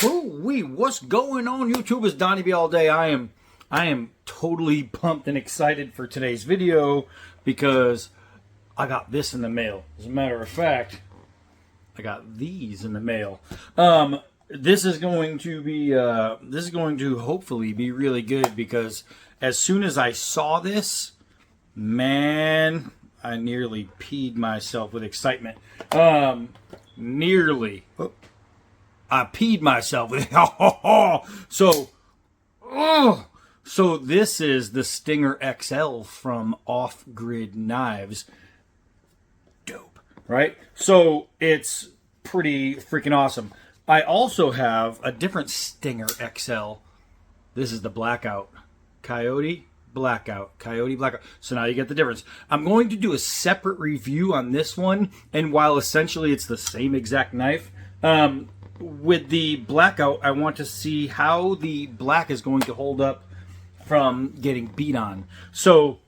Hoo-wee, what's going on, YouTube? It's Donnie B all day. I am totally pumped and excited for today's video because I got this in the mail. As a matter of fact, I got these in the mail. This is going to hopefully be really good because as soon as I saw this, man, I nearly peed myself with excitement. Nearly. I peed myself with So this is the Stinger XL from Off Grid Knives. Dope, right? So it's pretty freaking awesome. I also have a different Stinger XL. This is the Blackout. Coyote Blackout. So now you get the difference. I'm going to do a separate review on this one, and while essentially it's the same exact knife, with the Blackout, I want to see how the black is going to hold up from getting beat on. So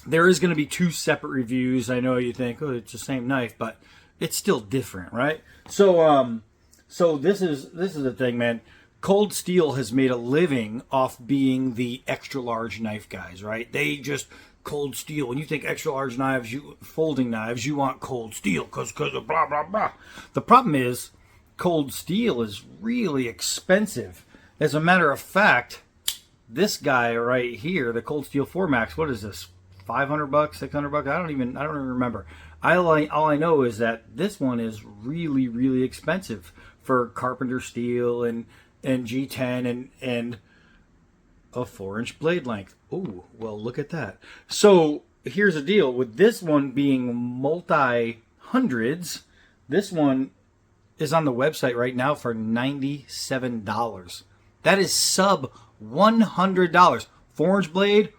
there is going to be two separate reviews. I know you think, oh, it's the same knife, but it's still different, right? So this is the thing, man. Cold Steel has made a living off being the extra large knife guys, right? They just Cold Steel. When you think extra large knives, folding knives, you want Cold Steel because of blah blah blah. The problem is, Cold Steel is really expensive. As a matter of fact, this guy right here, the Cold Steel 4 Max, what is this? $500, $600? I don't even remember. All I know is that this one is really, really expensive for Carpenter steel and G10 and a 4-inch blade length. Oh, well, look at that. So here's the deal with this one being multi-hundreds. This one is on the website right now for $97. That is sub $100. 4-inch blade.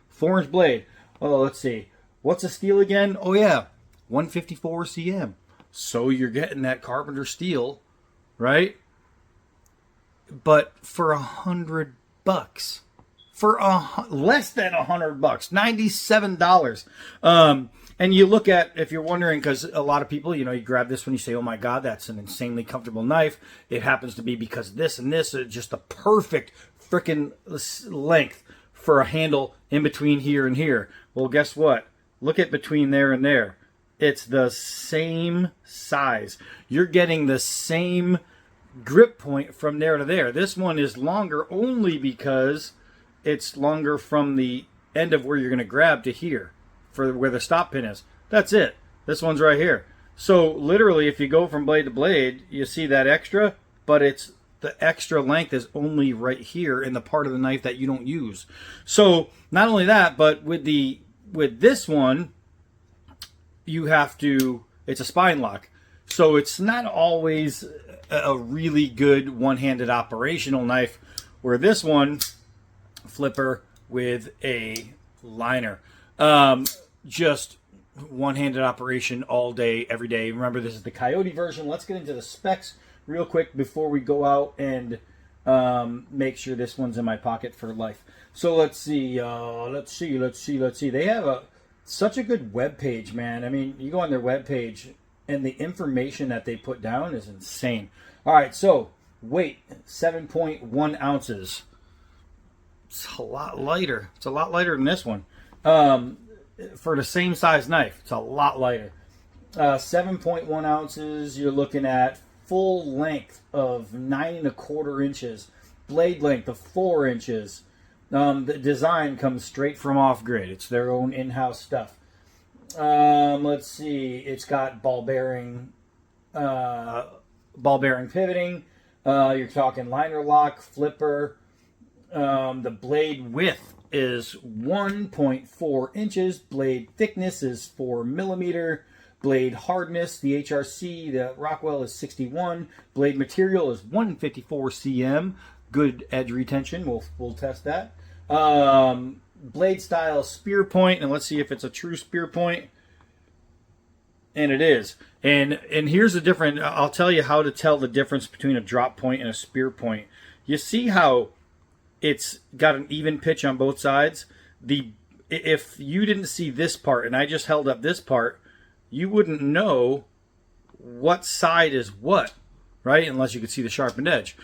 Oh, let's see. What's a steel again? Oh yeah, 154 cm. So you're getting that Carpenter steel, right? But for $100, for less than $100, $97. And you look at, if you're wondering, because a lot of people, you grab this one, you say, oh my God, that's an insanely comfortable knife. It happens to be because this and this are just the perfect freaking length for a handle in between here and here. Well, guess what? Look at between there and there. It's the same size. You're getting the same grip point from there to there. This one is longer only because it's longer from the end of where you're going to grab to here, for where the stop pin is. That's it. This one's right here. So literally, if you go from blade to blade, you see that extra, but it's the extra length is only right here in the part of the knife that you don't use. So not only that, but with this one, you have to, it's a spine lock. So it's not always a really good one-handed operational knife, where this one, flipper with a liner. Just one-handed operation all day, every day. Remember, this is the Coyote version. Let's get into the specs real quick before we go out and make sure this one's in my pocket for life. So let's see. They have such a good web page, man. I mean, you go on their web page, and the information that they put down is insane. All right, so weight, 7.1 ounces. It's a lot lighter. It's a lot lighter than this one. For the same size knife, it's a lot lighter. 7.1 ounces, you're looking at full length of 9 1/4 inches, blade length of 4 inches. The design comes straight from Off Grid. It's their own in-house stuff. Let's see. It's got ball bearing pivoting. You're talking liner lock, flipper. The blade width is 1.4 inches. Blade thickness is 4 millimeter. Blade hardness, the HRC, the Rockwell is 61. Blade material is 154 cm. Good edge retention. We'll test that. Blade style spear point, and let's see if it's a true spear point. And it is. And here's the difference. I'll tell you how to tell the difference between a drop point and a spear point. You see how it's got an even pitch on both sides? If you didn't see this part and I just held up this part, you wouldn't know what side is what. right? Unless you could see the sharpened edge.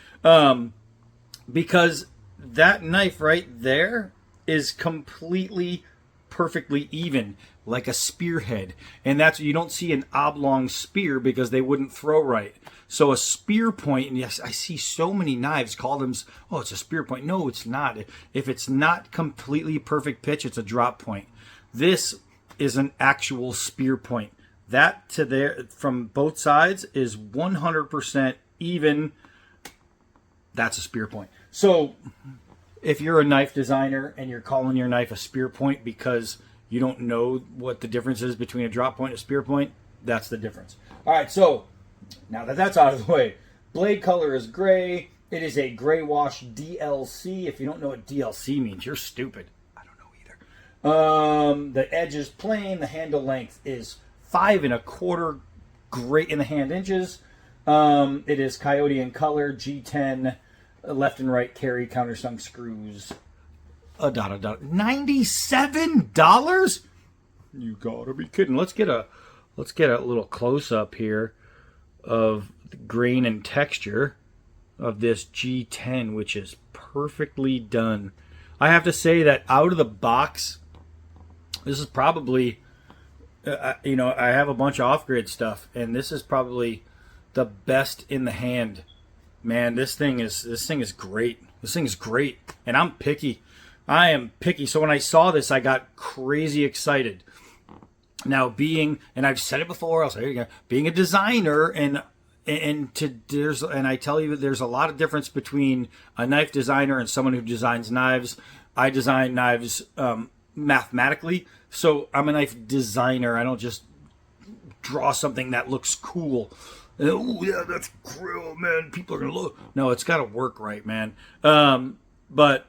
Because that knife right there is completely perfectly even, like a spearhead. And that's, you don't see an oblong spear because they wouldn't throw right. So a spear point, and yes, I see so many knives call them, oh, it's a spear point. No, it's not. If it's not completely perfect pitch, it's a drop point. This is an actual spear point. That to there, from both sides, is 100% even. That's a spear point. So if you're a knife designer and you're calling your knife a spear point because you don't know what the difference is between a drop point and a spear point, that's the difference. All right, so now that that's out of the way, blade color is gray. It is a gray wash DLC. If you don't know what DLC means, you're stupid. I don't know either. The edge is plain. The handle length is 5 1/4 great in the hand inches. It is coyote in color, G10, left and right carry, countersunk screws. $97? You gotta be kidding. Let's get a little close up here of the grain and texture of this G10, which is perfectly done. I have to say that out of the box, this is probably, I have a bunch of off-grid stuff, and this is probably the best in the hand. Man, this thing is great. This thing is great, and I'm picky. I am picky. So when I saw this, I got crazy excited. Now, and I've said it before, I'll say it again, being a designer and I tell you, there's a lot of difference between a knife designer and someone who designs knives. I design knives mathematically, so I'm a knife designer. I don't just draw something that looks cool. Oh yeah, that's cool, man. People are gonna look. No, it's got to work right, man. But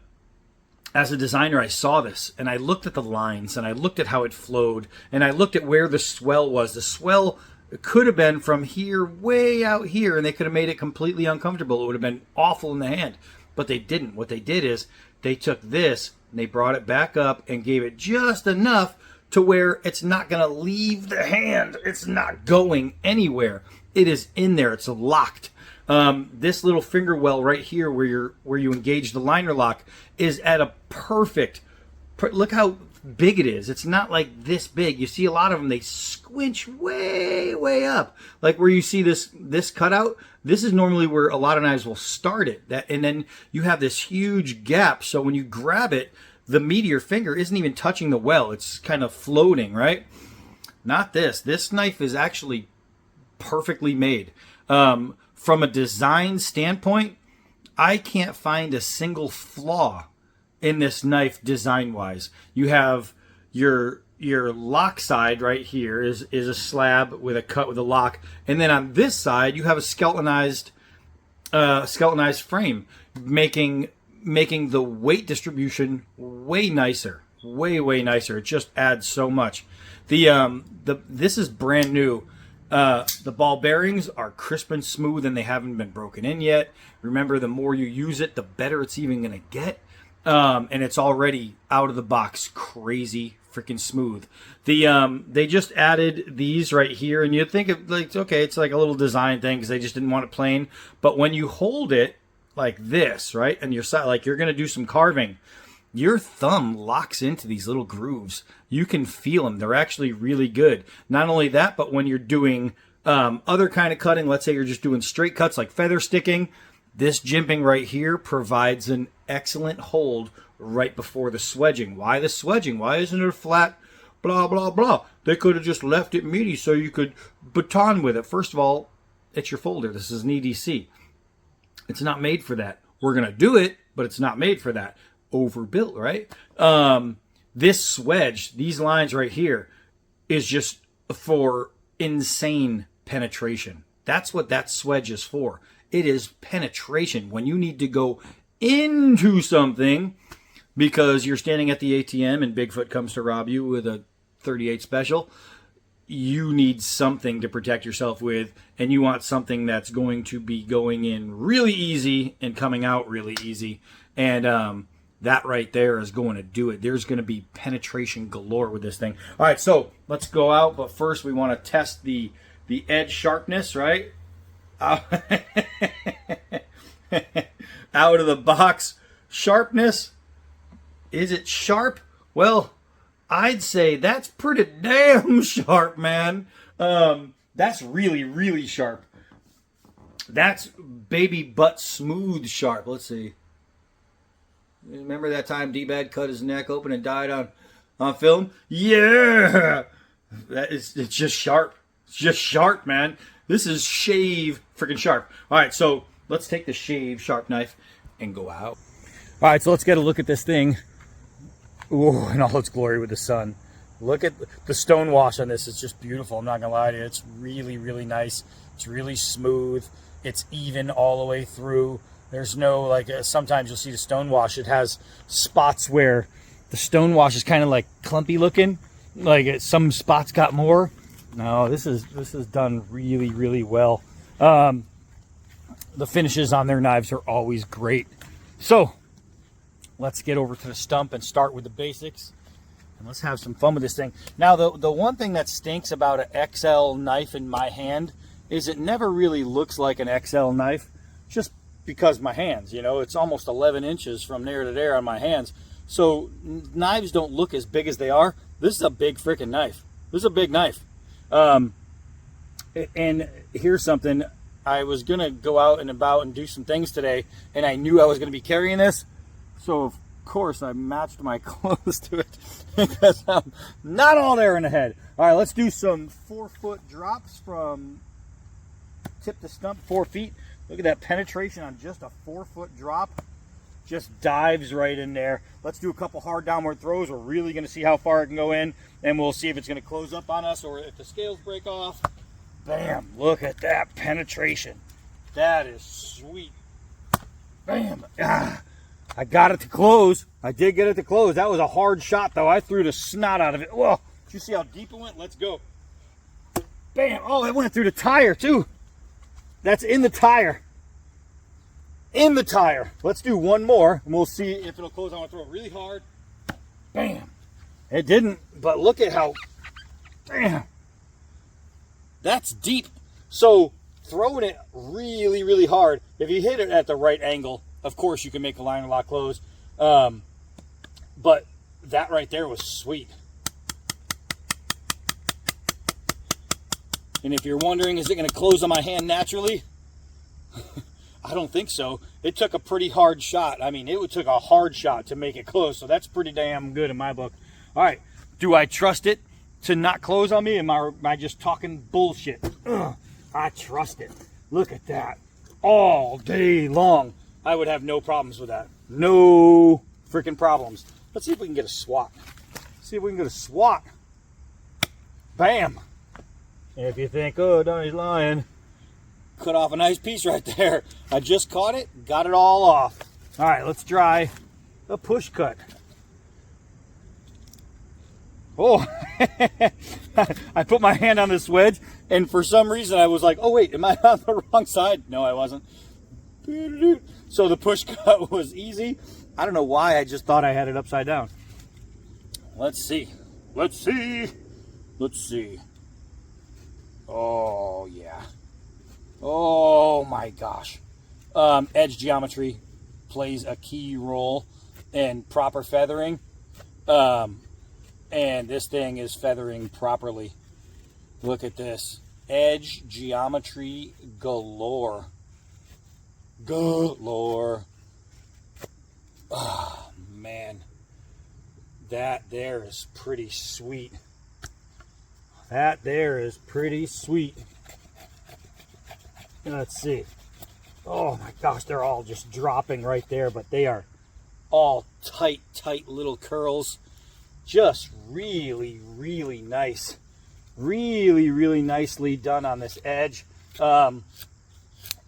as a designer, I saw this, and I looked at the lines, and I looked at how it flowed, and I looked at where the swell was. The swell could have been from here way out here, and they could have made it completely uncomfortable. It would have been awful in the hand, but they didn't. What they did is they took this, and they brought it back up and gave it just enough to where it's not going to leave the hand. It's not going anywhere. It is in there. It's locked. This little finger well right here where you engage the liner lock is at a perfect, look how big it is. It's not like this big. You see a lot of them, they squinch way up. Like where you see this cutout, this is normally where a lot of knives will start it. And then you have this huge gap. So when you grab it, the meat of your finger isn't even touching the well. It's kind of floating, right? Not this. This knife is actually perfectly made. From a design standpoint, I can't find a single flaw in this knife design-wise. You have your lock side right here is a slab with a cut with a lock, and then on this side you have a skeletonized frame, making the weight distribution way nicer, way nicer. It just adds so much. This is brand new. The ball bearings are crisp and smooth, and they haven't been broken in yet. Remember, the more you use it, the better it's even going to get. And it's already out of the box crazy freaking smooth. They just added these right here, and you'd think of like, okay, it's like a little design thing because they just didn't want it plain. But when you hold it like this, right, and you're like you're going to do some carving, your thumb locks into these little grooves. You can feel them. They're actually really good. Not only that, but when you're doing other kind of cutting, let's say you're just doing straight cuts like feather sticking, this jimping right here provides an excellent hold right before the swedging. Why the swedging? Why isn't it flat? Blah, blah, blah. They could have just left it meaty so you could baton with it. First of all, it's your folder. This is an EDC. It's not made for that. We're going to do it, but it's not made for that. Overbuilt, right? This swedge, these lines right here, is just for insane penetration. That's what that swedge is for. It is penetration. When you need to go into something because you're standing at the ATM and Bigfoot comes to rob you with a 38 special, you need something to protect yourself with, and you want something that's going to be going in really easy and coming out really easy. And that right there is going to do it. There's going to be penetration galore with this thing. All right, so let's go out. But first, we want to test the edge sharpness, right? out of the box sharpness. Is it sharp? Well, I'd say that's pretty damn sharp, man. That's really, really sharp. That's baby butt smooth sharp. Let's see. Remember that time D-Bad cut his neck open and died on film? Yeah! It's just sharp. It's just sharp, man. This is shave freaking sharp. All right, so let's take the shave sharp knife and go out. All right, so let's get a look at this thing. Ooh, in all its glory with the sun. Look at the stone wash on this. It's just beautiful. I'm not going to lie to you. It's really, really nice. It's really smooth. It's even all the way through. There's no, like, sometimes you'll see the stone wash. It has spots where the stone wash is kind of like clumpy looking. Like some spots got more. No, this is done really, really well. The finishes on their knives are always great. So let's get over to the stump and start with the basics. And let's have some fun with this thing. Now, the one thing that stinks about an XL knife in my hand is it never really looks like an XL knife, just because my hands, you know, it's almost 11 inches from there to there on my hands. So knives don't look as big as they are. This is a big freaking knife. This is a big knife. And here's something. I was going to go out and about and do some things today, and I knew I was going to be carrying this. So, of course, I matched my clothes to it because I'm not all there in the head. All right, let's do some 4-foot drops from tip to stump, 4 feet. Look at that penetration on just a 4-foot drop. Just dives right in there. Let's do a couple hard downward throws. We're really going to see how far it can go in, and we'll see if it's going to close up on us or if the scales break off. Bam! Look at that penetration. That is sweet. Bam! Ah, I got it to close. I did get it to close. That was a hard shot, though. I threw the snot out of it. Whoa! Did you see how deep it went? Let's go. Bam! Oh, it went through the tire, too. That's in the tire. In the tire. Let's do one more, and we'll see if it'll close. I'm going to throw it really hard. Bam. It didn't, but look at how... Bam. That's deep. So, throwing it really, really hard, if you hit it at the right angle, of course you can make a liner lock close. But that right there was sweet. And if you're wondering, is it going to close on my hand naturally? I don't think so. It took a pretty hard shot. I mean, it took a hard shot to make it close, so that's pretty damn good in my book. All right, do I trust it to not close on me? Am I just talking bullshit? Ugh, I trust it. Look at that. All day long, I would have no problems with that. No freaking problems. Let's see if we can get a swat. See if we can get a swat. Bam. If you think, oh, Donnie's lying, cut off a nice piece right there. I just caught it, got it all off. All right, let's try a push cut. Oh, I put my hand on this wedge, and for some reason I was like, oh, wait, am I on the wrong side? No, I wasn't. So the push cut was easy. I don't know why, I just thought I had it upside down. Let's see. Let's see. Let's see. Oh, yeah. Oh, my gosh. Edge geometry plays a key role in proper feathering. And this thing is feathering properly. Look at this. Edge geometry galore. Galore. Oh, man. That there is pretty sweet. That there is pretty sweet. Let's see. Oh my gosh, they're all just dropping right there, but they are all tight, tight little curls. Just really, really nice. Really, really nicely done on this edge.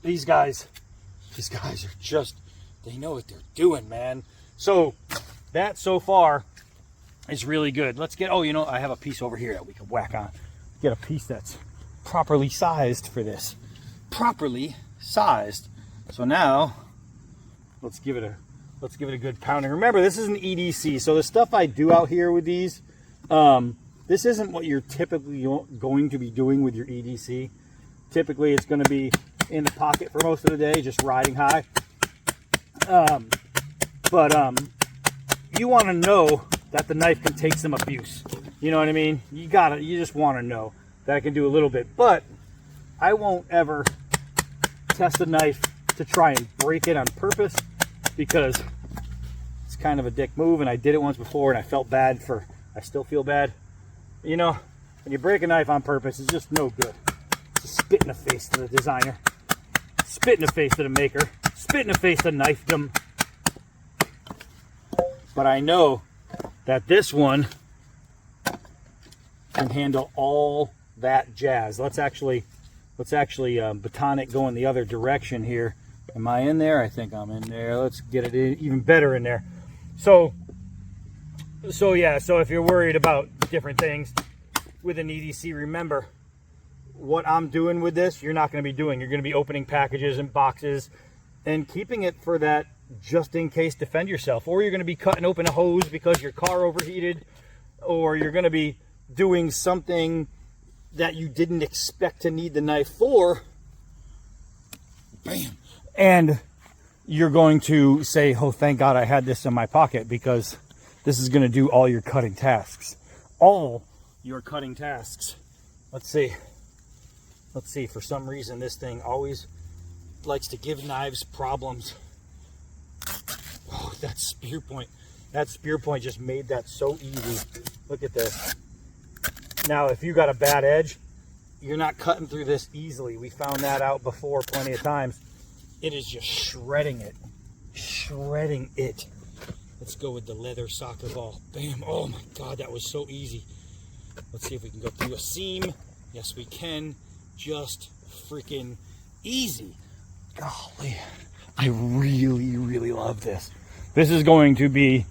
These guys are just, they know what they're doing, man. So that so far is really good. Let's get, oh, you know, I have a piece over here that we can whack on. Get a piece that's properly sized for this. Properly sized. So now let's give it a good pounding. Remember, this is an EDC, so the stuff I do out here with these, this isn't what you're typically going to be doing with your EDC. Typically it's going to be in the pocket for most of the day, just riding high. You want to know that the knife can take some abuse. You know what I mean? You just want to know that it can do a little bit. But I won't ever test a knife to try and break it on purpose, because it's kind of a dick move, and I did it once before and I felt bad I still feel bad. You know, when you break a knife on purpose, it's just no good. It's a spit in the face to the designer, spit in the face to the maker, spit in the face to knifedom. But I know that this one can handle all that jazz. Let's actually baton it going the other direction here. Am I in there? I think I'm in there. Let's get it even better in there. So yeah, so if you're worried about different things with an EDC, remember what I'm doing with this, you're not going to be doing. You're going to be opening packages and boxes and keeping it for that just in case defend yourself. Or you're going to be cutting open a hose because your car overheated, or you're going to be doing something that you didn't expect to need the knife for. Bam. And you're going to say, oh, thank God I had this in my pocket, because this is going to do all your cutting tasks. All your cutting tasks. Let's see. For some reason, this thing always likes to give knives problems. Oh, that spear point. That spear point just made that so easy. Look at this. Now, if you got a bad edge, you're not cutting through this easily. We found that out before plenty of times. It is just shredding it. Shredding it. Let's go with the leather soccer ball. Bam. Oh my God, that was so easy. Let's see if we can go through a seam. Yes, we can. Just freaking easy. Golly. I really, really love this. This is going to be,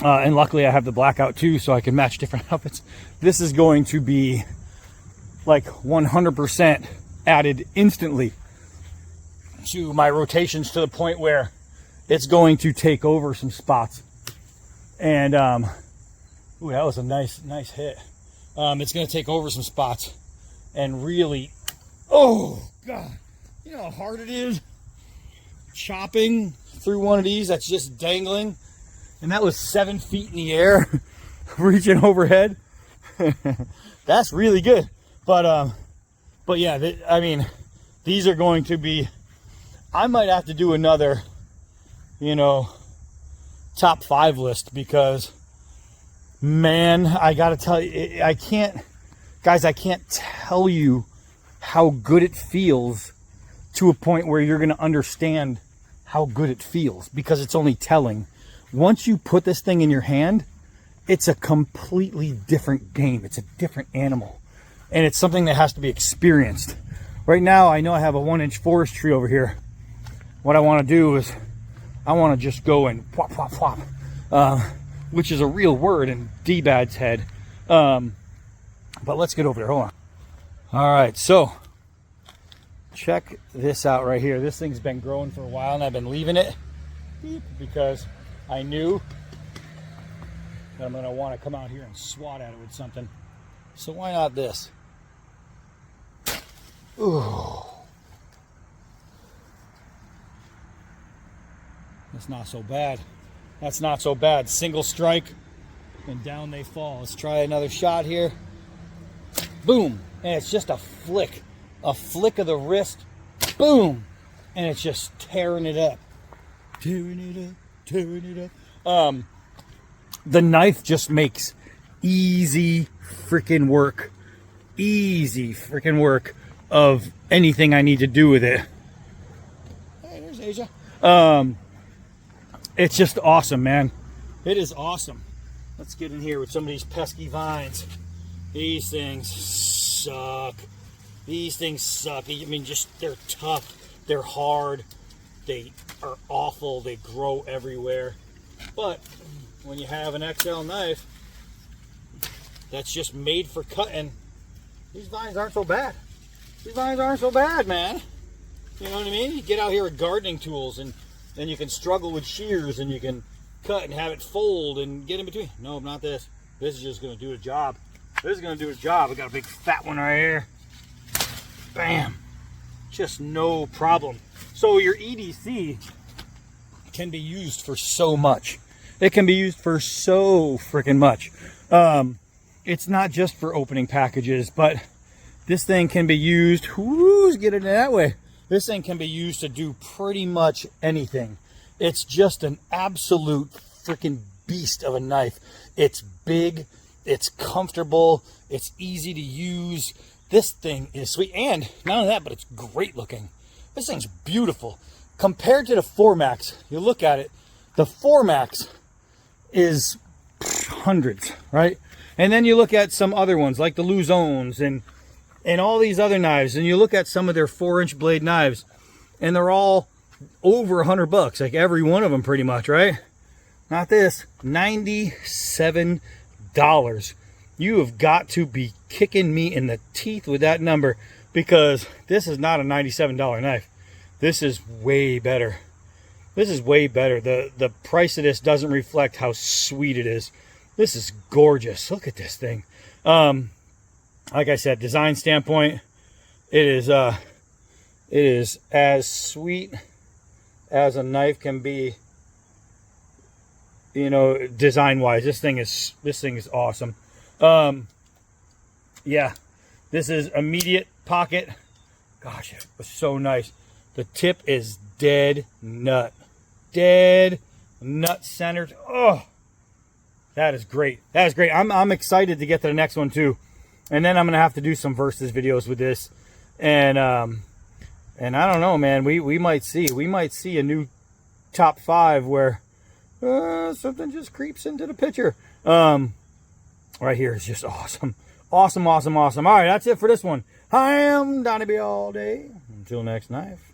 and luckily I have the blackout too, so I can match different outfits. This is going to be like 100% added instantly to my rotations, to the point where it's going to take over some spots. And ooh, that was a nice hit. It's going to take over some spots and really, oh God, you know how hard it is chopping through one of these that's just dangling, and that was 7 feet in the air reaching overhead. That's really good. But yeah, I mean, these are going to be, I might have to do another, you know, top 5 list, because man, I gotta tell you, I can't tell you how good it feels to a point where you're gonna understand how good it feels, because it's only telling. Once you put this thing in your hand, it's a completely different game. It's a different animal, and it's something that has to be experienced. Right now, I know I have a 1-inch forest tree over here. What I want to do is I want to just go and pwop, pwop, pwop, which is a real word in D-Bad's head. But let's get over there. Hold on. All right, so check this out right here. This thing's been growing for a while, and I've been leaving it because I knew that I'm going to want to come out here and swat at it with something. So why not this? Ooh. That's not so bad. That's not so bad. Single strike, and down they fall. Let's try another shot here. Boom. And it's just a flick of the wrist. Boom. And it's just tearing it up. Tearing it up. The knife just makes easy freaking work. Easy freaking work of anything I need to do with it. Hey, there's Asia. It's just awesome, man. It is awesome. Let's get in here with some of these pesky vines. These things suck. These things suck. I mean, just, they're tough. They're hard. They are awful. They grow everywhere. But when you have an XL knife that's just made for cutting, these vines aren't so bad. These vines aren't so bad, man. You know what I mean? You get out here with gardening tools, and then you can struggle with shears, and you can cut and have it fold and get in between. No, not this. This is just going to do a job. This is going to do a job. I got a big fat one right here. Bam. just no problem. So your EDC can be used for so much. It can be used for so freaking much. It's not just for opening packages, but this thing can be used, who's getting it that way? This thing can be used to do pretty much anything. It's just an absolute freaking beast of a knife. It's big, it's comfortable, it's easy to use. This thing is sweet, and not only that, but it's great looking. This thing's beautiful. Compared to the 4MAX, you look at it, the 4MAX is hundreds, right? And then you look at some other ones like the Luzones and all these other knives, and you look at some of their 4-inch blade knives, and they're all over $100, like every one of them pretty much, right? Not this. $97. You have got to be kicking me in the teeth with that number, because this is not a $97 knife. This is way better. This is way better. The price of this doesn't reflect how sweet it is. This is gorgeous. Look at this thing. Like I said, design standpoint, it is as sweet as a knife can be. You know, design wise, this thing is awesome. Yeah, this is immediate pocket. Gosh, it was so nice. The tip is dead nut centered. Oh, that is great. That is great. I'm excited to get to the next one too, and then I'm gonna have to do some versus videos with this, and I don't know, man. We might see a new top 5 where something just creeps into the picture. Right here is just awesome. Awesome. All right, that's it for this one. I am Donnie B all day. Until next knife.